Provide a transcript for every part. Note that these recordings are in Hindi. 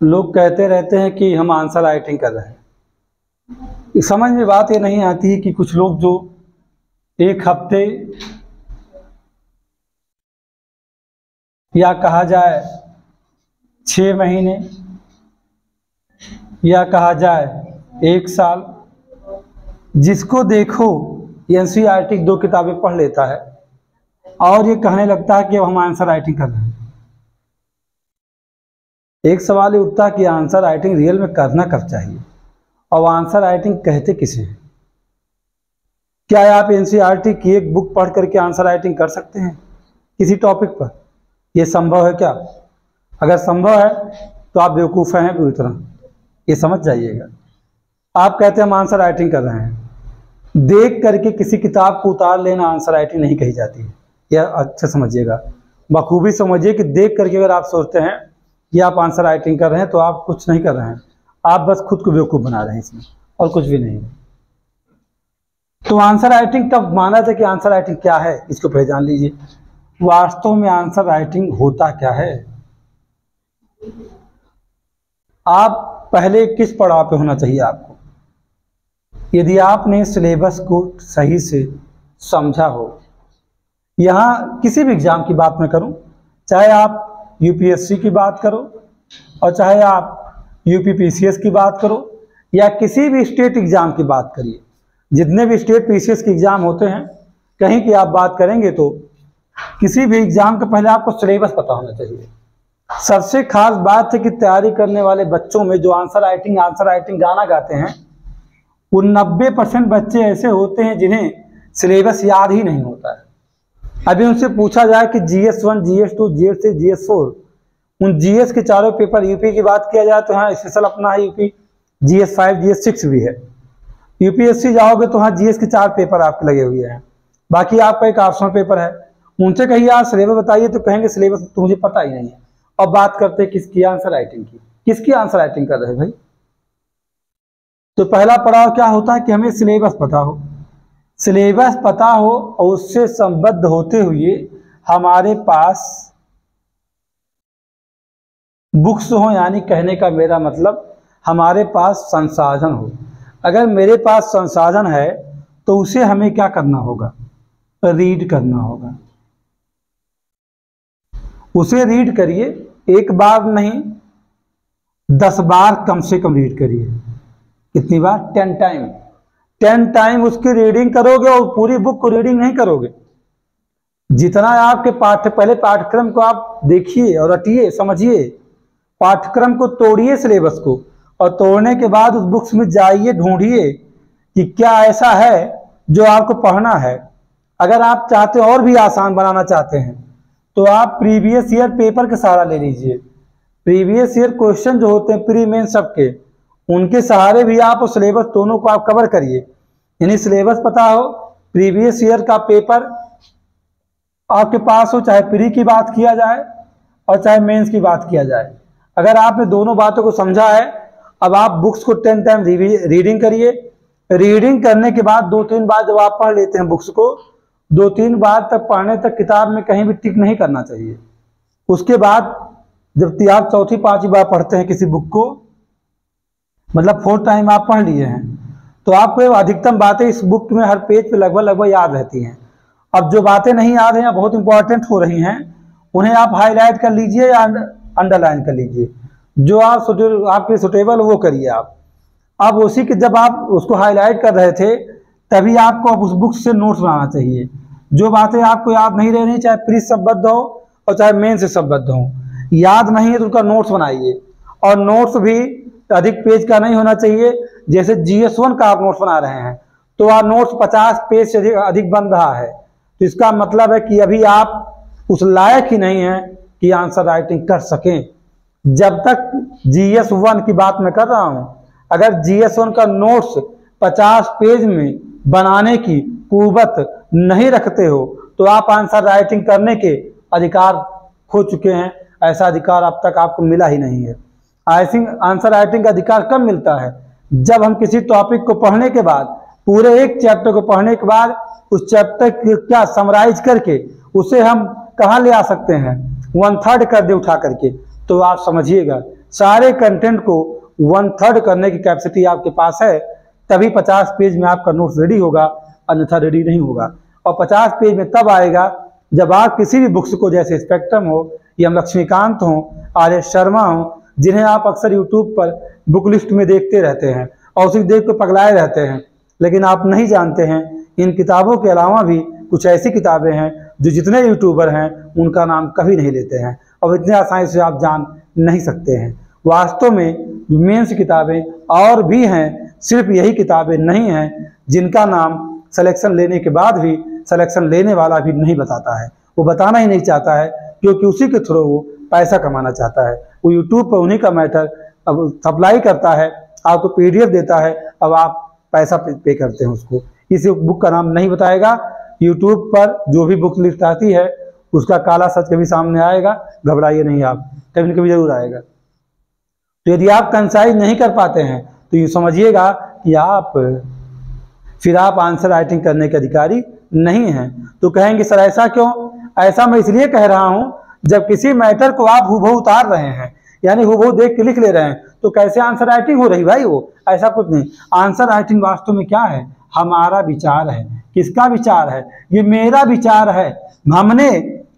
लोग कहते रहते हैं कि हम आंसर राइटिंग कर रहे हैं। समझ में बात ये नहीं आती है कि कुछ लोग जो एक हफ्ते या कहा जाए 6 महीने या कहा जाए 1 साल, जिसको देखो एनसीईआरटी 2 किताबें पढ़ लेता है और ये कहने लगता है कि अब हम आंसर राइटिंग कर रहे हैं। एक सवाल ये उठता है कि आंसर राइटिंग रियल में करना कब चाहिए और आंसर राइटिंग कहते किसे हैं? क्या आप एनसीईआरटी की एक बुक पढ़ करके आंसर राइटिंग कर सकते हैं किसी टॉपिक पर? ये संभव है क्या? अगर संभव है तो आप बेवकूफ़ हैं पूरी तरह, ये समझ जाइएगा। आप कहते हैं हम आंसर राइटिंग कर रहे हैं, देख करके किसी किताब को उतार लेना आंसर राइटिंग नहीं कही जाती है। यह अच्छा समझिएगा, बखूबी समझिए कि देख करके अगर आप सोचते हैं कि आप आंसर राइटिंग कर रहे हैं तो आप कुछ नहीं कर रहे हैं, आप बस खुद को बेवकूफ़ बना रहे हैं इसमें, और कुछ भी नहीं। तो आंसर राइटिंग कब माना था कि आंसर राइटिंग क्या है, इसको पहले जान लीजिए। वास्तव में आंसर राइटिंग होता क्या है? आप पहले किस पड़ाव पे होना चाहिए आपको? यदि आपने सिलेबस को सही से समझा हो, यहाँ किसी भी एग्जाम की बात मैं करूं, चाहे आप यूपीएससी की बात करो और चाहे आप यूपीपीसीएस की बात करो या किसी भी स्टेट एग्जाम की बात करिए, जितने भी स्टेट पीसीएस के एग्जाम होते हैं कहीं की आप बात करेंगे तो किसी भी एग्जाम के पहले आपको सिलेबस पता होना चाहिए। सबसे खास बात है कि तैयारी करने वाले बच्चों में जो आंसर राइटिंग गाना गाते हैं, वो 90% बच्चे ऐसे होते हैं जिन्हें सिलेबस याद ही नहीं होता है। अभी उनसे पूछा जाए कि GS1, GS2, GS3, GS4, उन GS के चारों पेपर, यूपी की बात किया जाए तो हाँ स्पेशल अपना है यूपी, GS5, GS6 भी है। यूपीएससी जाओगे तो हाँ GS के 4 पेपर आपके लगे हुए हैं, बाकी आपका एक ऑप्शनल पेपर है। उनसे कहिए यार सिलेबस बताइए तो कहेंगे सिलेबस तो मुझे पता ही नहीं है। और बात करते हैं किसकी? आंसर राइटिंग की। किसकी आंसर राइटिंग कर रहे हैं भाई? तो पहला पड़ाव क्या होता है कि हमें सिलेबस पता हो। सिलेबस पता हो और उससे संबद्ध होते हुए हमारे पास बुक्स हो, यानी कहने का मेरा मतलब हमारे पास संसाधन हो। अगर मेरे पास संसाधन है तो उसे हमें क्या करना होगा? रीड करना होगा। उसे रीड करिए, एक बार नहीं 10 बार कम से कम रीड करिए। कितनी बार? 10 टाइम उसकी रीडिंग करोगे और पूरी बुक को रीडिंग नहीं करोगे। जितना आपके पहले पाठ्यक्रम को आप देखिए और रटिए, समझिए, पाठ्यक्रम को तोड़िए, सिलेबस को, और तोड़ने के बाद उस बुक्स में जाइए, ढूंढिए कि क्या ऐसा है जो आपको पढ़ना है। अगर आप चाहते और भी आसान बनाना चाहते हैं तो आप प्रीवियस ईयर पेपर का सहारा ले लीजिए। प्रीवियस ईयर क्वेश्चन जो होते हैं प्री मेन सबके, उनके सहारे भी आप उस सिलेबस दोनों को आप कवर करिए। यानी सिलेबस पता हो, प्रीवियस ईयर का पेपर आपके पास हो, चाहे प्री की बात किया जाए और चाहे मेंस की बात किया जाए। अगर आपने दोनों बातों को समझा है, अब आप बुक्स को 10 टाइम रीडिंग करिए। रीडिंग करने के बाद 2-3 बार जब आप पढ़ लेते हैं बुक्स को, 2-3 बार तक पढ़ने तक किताब में कहीं भी टिक नहीं करना चाहिए। उसके बाद जब आप 4-5 बार पढ़ते हैं किसी बुक को, मतलब 4 टाइम आप पढ़ लिए हैं, तो आपको अधिकतम बातें इस बुक में हर पेज पे लगभग याद रहती हैं। अब जो बातें नहीं याद हैं या बहुत इंपॉर्टेंट हो रही हैं, उन्हें आप हाईलाइट कर लीजिए या अंडरलाइन कर लीजिए, जो आपके सुटेबल वो करिए आप। अब उसी के जब आप उसको हाईलाइट कर रहे थे तभी आपको अब उस बुक से नोट्स बनाना चाहिए। जो बातें आपको याद नहीं रहनी, चाहे प्री संबद्ध हो और चाहे मेन से संबद्ध हो, याद नहीं है तो उनका नोट्स बनाइए। और नोट्स भी अधिक पेज का नहीं होना चाहिए। जैसे GS1 का आप नोट्स बना रहे हैं तो आप नोट्स 50 पेज से अधिक बन रहा है, तो इसका मतलब है कि अभी आप उस लायक ही नहीं है कि आंसर राइटिंग कर सकें। जब तक GS1 की बात मैं कर रहा हूं, अगर GS1 का नोट्स 50 पेज में बनाने की कुव्वत नहीं रखते हो तो आप आंसर राइटिंग करने के अधिकार खो चुके हैं। ऐसा अधिकार अब तक आपको मिला ही नहीं है। आंसर राइटिंग का अधिकार कब मिलता है? जब हम किसी टॉपिक को पढ़ने के बाद, पूरे एक चैप्टर को पढ़ने के बाद, उस चैप्टर को क्या समराइज करके उसे हम कहाँ ले आ सकते हैं? 1/3 कर दे उठा करके, तो आप समझिएगा सारे कंटेंट को 1/3 करने की कैपेसिटी आपके पास है, तभी 50 पेज में आपका नोट्स रेडी होगा, अन्यथा रेडी नहीं होगा। और 50 पेज में तब आएगा जब आप किसी भी बुक्स को, जैसे स्पेक्ट्रम हो या लक्ष्मीकांत हो, आर एस शर्मा हो, जिन्हें आप अक्सर यूट्यूब पर बुक लिस्ट में देखते रहते हैं और उसे देख कर पगलाए रहते हैं, लेकिन आप नहीं जानते हैं इन किताबों के अलावा भी कुछ ऐसी किताबें हैं जो जितने यूट्यूबर हैं उनका नाम कभी नहीं लेते हैं और इतने आसानी से आप जान नहीं सकते हैं। वास्तव में मेंस किताबें और भी हैं, सिर्फ यही किताबें नहीं हैं जिनका नाम सिलेक्शन लेने के बाद भी सिलेक्शन लेने वाला भी नहीं बताता है। वो बताना ही नहीं चाहता है क्योंकि उसी के थ्रू वो पैसा कमाना चाहता है। वो यूट्यूब पर उन्हीं का मैटर अब सप्लाई करता है, आपको पीडीएफ देता है, अब आप पैसा पे करते हैं उसको। इस बुक का नाम नहीं बताएगा। यूट्यूब पर जो भी बुक लिस्ट आती है उसका काला सच कभी सामने आएगा, घबराइए नहीं आप, कभी न कभी जरूर आएगा। तो यदि आप कंसाइज नहीं कर पाते हैं तो ये समझिएगा कि फिर आप आंसर राइटिंग करने के अधिकारी नहीं हैं। तो कहेंगे सर ऐसा क्यों? ऐसा मैं इसलिए कह रहा हूं, जब किसी मैटर को आप हूबहू उतार रहे हैं, यानी हूबहू देख के लिख ले रहे हैं, तो कैसे आंसर राइटिंग हो रही भाई? वो ऐसा कुछ नहीं। आंसर राइटिंग वास्तव में क्या है? हमारा विचार है। किसका विचार है? ये मेरा विचार है। हमने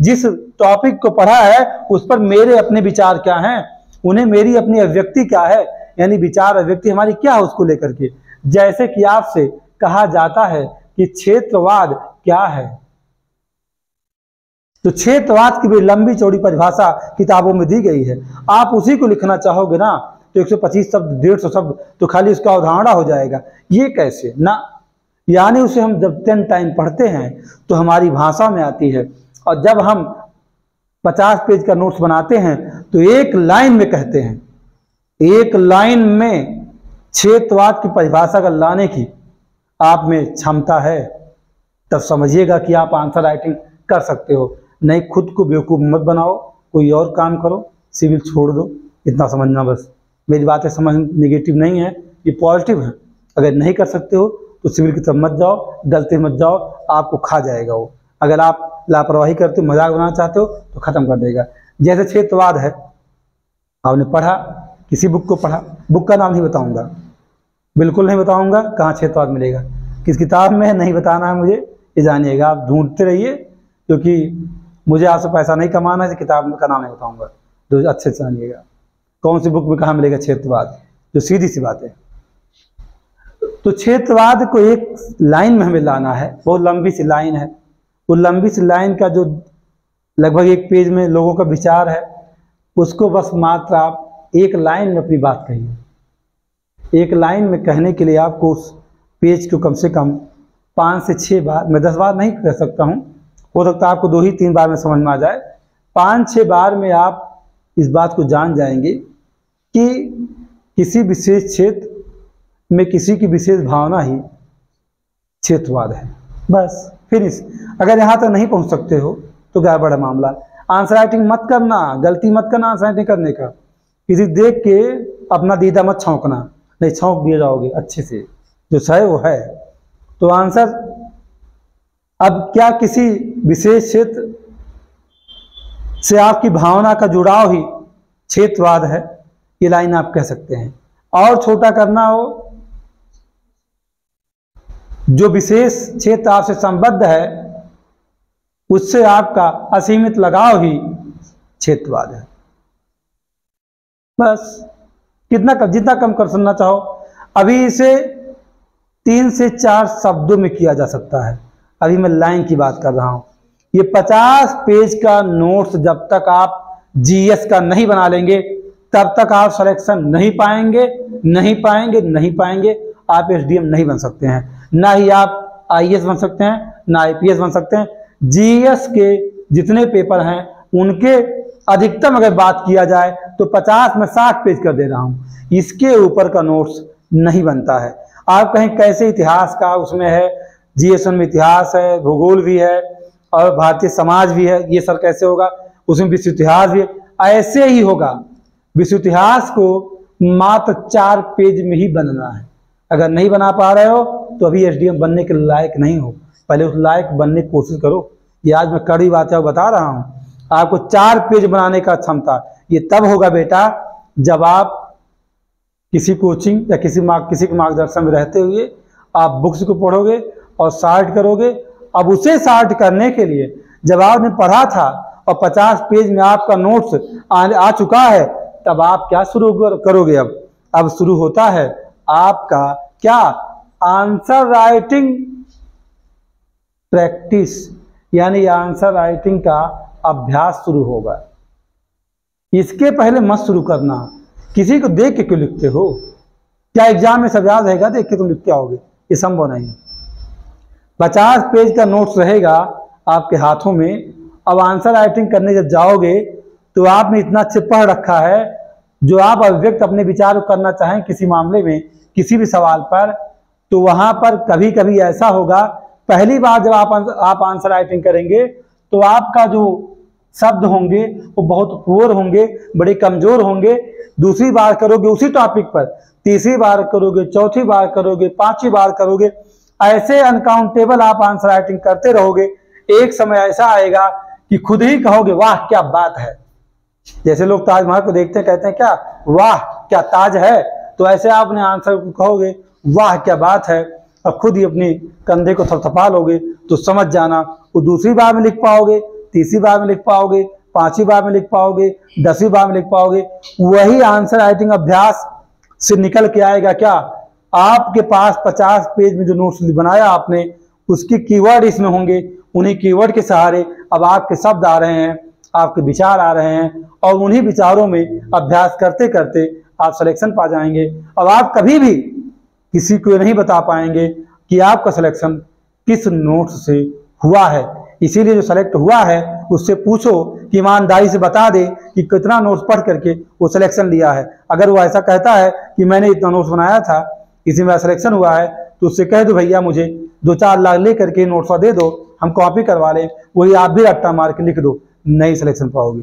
जिस टॉपिक को पढ़ा है उस पर मेरे अपने विचार क्या हैं, उन्हें मेरी अपनी अभिव्यक्ति क्या है, यानी विचार अभिव्यक्ति हमारी क्या है उसको लेकर के। जैसे कि आपसे कहा जाता है कि क्षेत्रवाद क्या है, तो क्षेत्रवाद की भी लंबी चौड़ी परिभाषा किताबों में दी गई है। आप उसी को लिखना चाहोगे ना तो 125 शब्द 150 शब्द तो खाली उसका अवधारणा हो जाएगा। ये कैसे ना, यानी उसे हम जब 10 टाइम पढ़ते हैं तो हमारी भाषा में आती है, और जब हम 50 पेज का नोट्स बनाते हैं तो एक लाइन में कहते हैं, एक लाइन में क्षेत्रवाद की परिभाषा का लाने की आप में क्षमता है, तब समझिएगा कि आप आंसर राइटिंग कर सकते हो। नहीं, खुद को बेवकूफ मत बनाओ, कोई और काम करो, सिविल छोड़ दो, इतना समझना बस। मेरी बातें समझ नेगेटिव नहीं है, ये पॉजिटिव है। अगर नहीं कर सकते हो तो सिविल की तरफ मत जाओ, गलती मत जाओ, आपको खा जाएगा वो। अगर आप लापरवाही करते हो, मजाक बनाना चाहते हो तो खत्म कर देगा। जैसे क्षेत्रवाद है, आपने पढ़ा, किसी बुक को पढ़ा, बुक का नाम नहीं बताऊंगा, बिल्कुल नहीं बताऊंगा, कहाँ क्षेत्रवाद मिलेगा, किस किताब में है, नहीं बताना है मुझे, ये जानिएगा। आप ढूंढते रहिए, क्योंकि मुझे आपसे पैसा नहीं कमाना है, किताब का नाम नहीं बताऊंगा, तो अच्छे से जानिएगा कौन सी बुक में कहाँ मिलेगा क्षेत्रवाद, जो सीधी सी बात है। तो क्षेत्रवाद को एक लाइन में हमें लाना है, बहुत लंबी सी लाइन है। वो लंबी सी लाइन का जो लगभग 1 पेज में लोगों का विचार है, उसको बस मात्र आप एक लाइन में अपनी बात कहिए। एक लाइन में कहने के लिए आपको उस पेज को कम से कम 5 से 6 बार, मैं 10 बार नहीं कह सकता हूँ, हो सकता है आपको 2 ही 3 बार में समझ में आ जाए, 5-6 बार में आप इस बात को जान जाएंगे कि किसी विशेष क्षेत्र में किसी की विशेष भावना ही क्षेत्रवाद है। बस फिनिश। अगर यहाँ तक नहीं पहुँच सकते हो तो गड़बड़ है मामला। आंसर राइटिंग मत करना, गलती मत करना आंसर राइटिंग करने का। किसी देख के अपना दीदा मत छौंकना, नहीं छौंक दिए जाओगे अच्छे से, जो है वो है। तो आंसर, अब क्या किसी विशेष क्षेत्र से आपकी भावना का जुड़ाव ही क्षेत्रवाद है, ये लाइन आप कह सकते हैं। और छोटा करना हो, जो विशेष क्षेत्र आपसे संबद्ध है उससे आपका असीमित लगाव ही क्षेत्रवाद है। बस जितना कम कर सुनना चाहो। अभी इसे 3 से 4 शब्दों में किया जा सकता है। अभी मैं लाइन की बात कर रहा हूं। ये 50 पेज का नोट्स जब तक आप जीएस का नहीं बना लेंगे तब तक आप सिलेक्शन नहीं पाएंगे, नहीं पाएंगे, नहीं पाएंगे। आप एसडीएम नहीं बन सकते हैं, ना ही आप आईएएस बन सकते हैं, ना आईपीएस बन सकते हैं। जीएस के जितने पेपर हैं उनके अधिकतम अगर बात किया जाए तो 50 में 60 पेज कर दे रहा हूं। इसके ऊपर का नोट्स नहीं बनता है। आप कहें कैसे इतिहास का उसमें है, जीएसएन में इतिहास है, भूगोल भी है और भारतीय समाज भी है, ये सर कैसे होगा? उसमें विश्व इतिहास भी है। ऐसे ही होगा। विश्व इतिहास को मात्र 4 पेज में ही बनना है। अगर नहीं बना पा रहे हो तो अभी एसडीएम बनने के लायक नहीं हो, पहले उस लायक बनने की कोशिश करो। ये आज मैं कड़ी बातें बता रहा हूँ। आपको 4 पेज बनाने का क्षमता ये तब होगा बेटा जब आप किसी कोचिंग या किसी के मार्गदर्शन में रहते हुए आप बुक्स को पढ़ोगे और सॉर्ट करोगे। अब उसे सॉर्ट करने के लिए जब आपने पढ़ा था और 50 पेज में आपका नोट्स आ चुका है, तब आप क्या शुरू करोगे? अब शुरू होता है आपका क्या, आंसर राइटिंग प्रैक्टिस, यानी आंसर राइटिंग का अभ्यास शुरू होगा। इसके पहले मत शुरू करना। किसी को देख के क्यों लिखते हो? क्या एग्जाम में सब याद रहेगा देख के तुम लिख के आओगे? ये संभव नहीं है। 50 पेज का नोट्स रहेगा आपके हाथों में। अब आंसर राइटिंग करने जब जाओगे तो आपने इतना अच्छे पढ़ रखा है, जो आप अभिव्यक्त अपने विचार करना चाहें किसी मामले में, किसी भी सवाल पर, तो वहां पर कभी कभी ऐसा होगा, पहली बार जब आप आंसर राइटिंग करेंगे तो आपका जो शब्द होंगे वो बहुत पुअर होंगे, बड़े कमजोर होंगे। दूसरी बार करोगे उसी टॉपिक पर, तीसरी बार करोगे, चौथी बार करोगे, पांचवी बार करोगे, ऐसे अनकाउंटेबल आप आंसर राइटिंग करते रहोगे। एक समय ऐसा आएगा कि खुद ही कहोगे वाह क्या बात है। जैसे लोग ताजमहल को देखते हैं, कहते हैं क्या वाह क्या ताज है, तो ऐसे आपने आंसर को कहोगे वाह क्या बात है, और खुद ही अपने कंधे को थपथपा लोगे, तो समझ जाना वो दूसरी बार में लिख पाओगे, तीसरी बार में लिख पाओगे, पांचवी बार में लिख पाओगे, 10वीं बार में लिख पाओगे। वही आंसर राइटिंग अभ्यास से निकल के आएगा क्या, आपके पास 50 पेज में जो नोट्स बनाया आपने, उसके कीवर्ड इसमें होंगे। उन्हीं कीवर्ड के सहारे अब आपके शब्द आ रहे हैं, आपके विचार आ रहे हैं, और उन्हीं विचारों में अभ्यास करते करते आप सिलेक्शन पा जाएंगे। अब आप कभी भी किसी को नहीं बता पाएंगे कि आपका सिलेक्शन किस नोट्स से हुआ है। इसीलिए जो सेलेक्ट हुआ है उससे पूछो कि ईमानदारी से बता दे कि कितना नोट्स पढ़ करके वो सिलेक्शन लिया है। अगर वो ऐसा कहता है कि मैंने इतना नोट्स बनाया था, इसी में सिलेक्शन हुआ है, तो उससे कह दो भैया मुझे 2-4 लाख ले करके नोट्स दे दो, हम कॉपी करवा लें, वही आप भी रट्टा मार के लिख दो, नहीं सिलेक्शन पाओगे।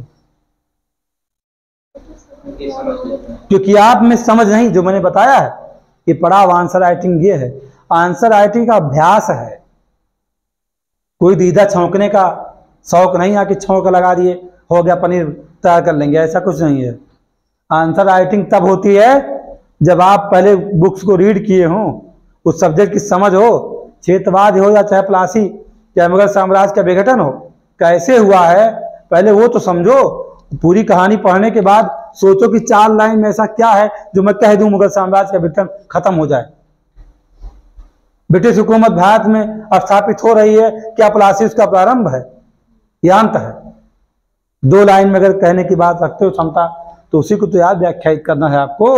क्योंकि आप में समझ नहीं, जो मैंने बताया है कि पढ़ाओ आंसर राइटिंग ये है, आंसर राइटिंग का अभ्यास है। कोई दीदा छौंकने का शौक नहीं, आके छौंक लगा दिए हो गया पनीर तैयार कर लेंगे, ऐसा कुछ नहीं है। आंसर राइटिंग तब होती है जब आप पहले बुक्स को रीड किए हों, उस सब्जेक्ट की समझ हो, क्षेत्रवाद हो या चाहे प्लासी, चाहे मुगल साम्राज्य का विघटन हो, कैसे हुआ है पहले वो तो समझो। पूरी कहानी पढ़ने के बाद सोचो कि 4 लाइन में ऐसा क्या है जो मैं कह दूं मुगल साम्राज्य का विघटन खत्म हो जाए। ब्रिटिश हुकूमत भारत में स्थापित हो रही है, क्या प्लासी उसका प्रारंभ है या अंत है? 2 लाइन में अगर कहने की बात रखते हो क्षमता, तो उसी को तो याद व्याख्यायित करना है आपको।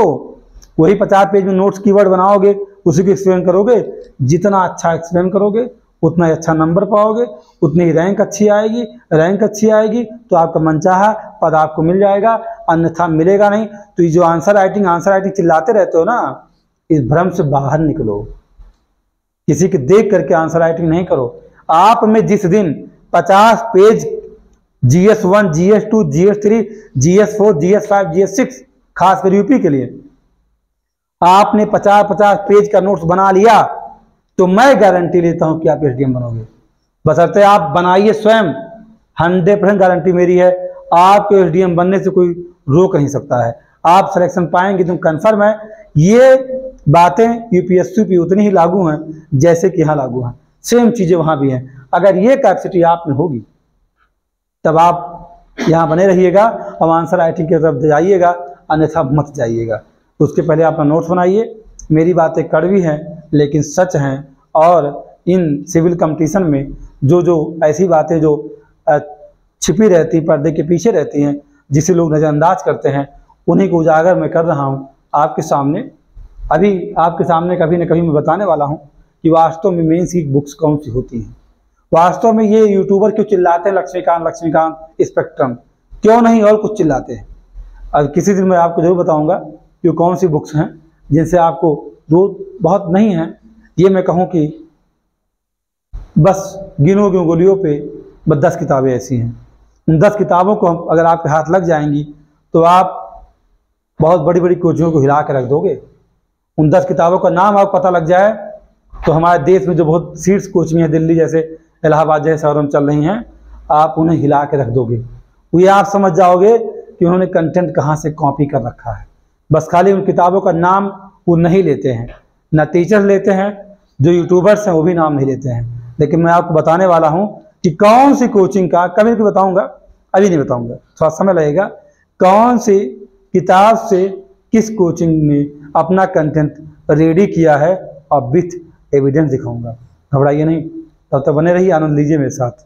वही 50 पेज में नोट्स कीवर्ड बनाओगे, उसी को एक्सप्लेन करोगे। जितना अच्छा एक्सप्लेन करोगे उतना ही अच्छा नंबर पाओगे, उतनी ही रैंक अच्छी आएगी। रैंक अच्छी आएगी तो आपका मनचाहा पद आपको मिल जाएगा, अन्यथा मिलेगा नहीं। तो ये जो आंसर राइटिंग चिल्लाते रहते हो ना, इस भ्रम से बाहर निकलो। किसी के देख करके आंसर राइटिंग नहीं करो। आप में जिस दिन 50 page GS1, GS2, GS3, GS4, GS5, GS6, खासकर यूपी के लिए आपने 50-50 पेज का नोट्स बना लिया, तो मैं गारंटी लेता हूं कि आप SDM बनोगे। बशर्ते आप बनाइए स्वयं, 100% गारंटी मेरी है, आपको SDM बनने से कोई रोक नहीं सकता है। आप सिलेक्शन पाएंगे तुम कंफर्म है। ये बातें UPSC पे उतनी ही लागू हैं जैसे कि यहाँ लागू हैं, सेम चीजें वहां भी हैं। अगर ये कैपेसिटी आप में होगी तब आप यहाँ बने रहिएगा और आंसर राइटिंग की तरफ जाइएगा, अन्यथा मत जाइएगा। उसके पहले अपना नोट्स बनाइए। मेरी बातें कड़वी हैं लेकिन सच हैं, और इन सिविल कंपटीशन में जो ऐसी बातें जो छिपी रहती, पर्दे के पीछे रहती हैं, जिसे लोग नज़रअंदाज करते हैं, उन्हीं को उजागर मैं कर रहा हूँ आपके सामने। अभी आपके सामने कभी न कभी मैं बताने वाला हूँ कि वास्तव में मेंस की बुक्स कौन सी होती हैं। वास्तव में ये यूट्यूबर क्यों चिल्लाते हैं लक्ष्मीकांत स्पेक्ट्रम, क्यों नहीं और कुछ चिल्लाते हैं। अब किसी दिन मैं आपको जरूर बताऊंगा कि कौन सी बुक्स हैं जिनसे आपको बहुत नहीं है। ये मैं कहूँ कि बस गिनोगे उंगलियों पे बस 10 किताबें ऐसी हैं। उन 10 किताबों को अगर आपके हाथ लग जाएंगी तो आप बहुत बड़ी बड़ी कोचियों को हिला के रख दोगे। उन 10 किताबों का नाम आपको पता लग जाए तो हमारे देश में जो बहुत सीट्स कोचिंग है, दिल्ली जैसे, इलाहाबाद जैसे शहरों में चल रही हैं, आप उन्हें हिला के रख दोगे। ये आप समझ जाओगे कि उन्होंने कंटेंट कहाँ से कॉपी कर रखा है। बस खाली उन किताबों का नाम वो नहीं लेते हैं, ना टीचर लेते हैं, जो यूट्यूबर्स हैं वो भी नाम नहीं लेते हैं। लेकिन मैं आपको बताने वाला हूँ कि कौन सी कोचिंग का, कभी भी बताऊँगा, अभी नहीं बताऊँगा, थोड़ा समय लगेगा, कौन सी किताब से किस कोचिंग में अपना कंटेंट रेडी किया है और विथ एविडेंस दिखाऊंगा। घबराइए नहीं, तब तक बने रहिए, आनंद लीजिए मेरे साथ।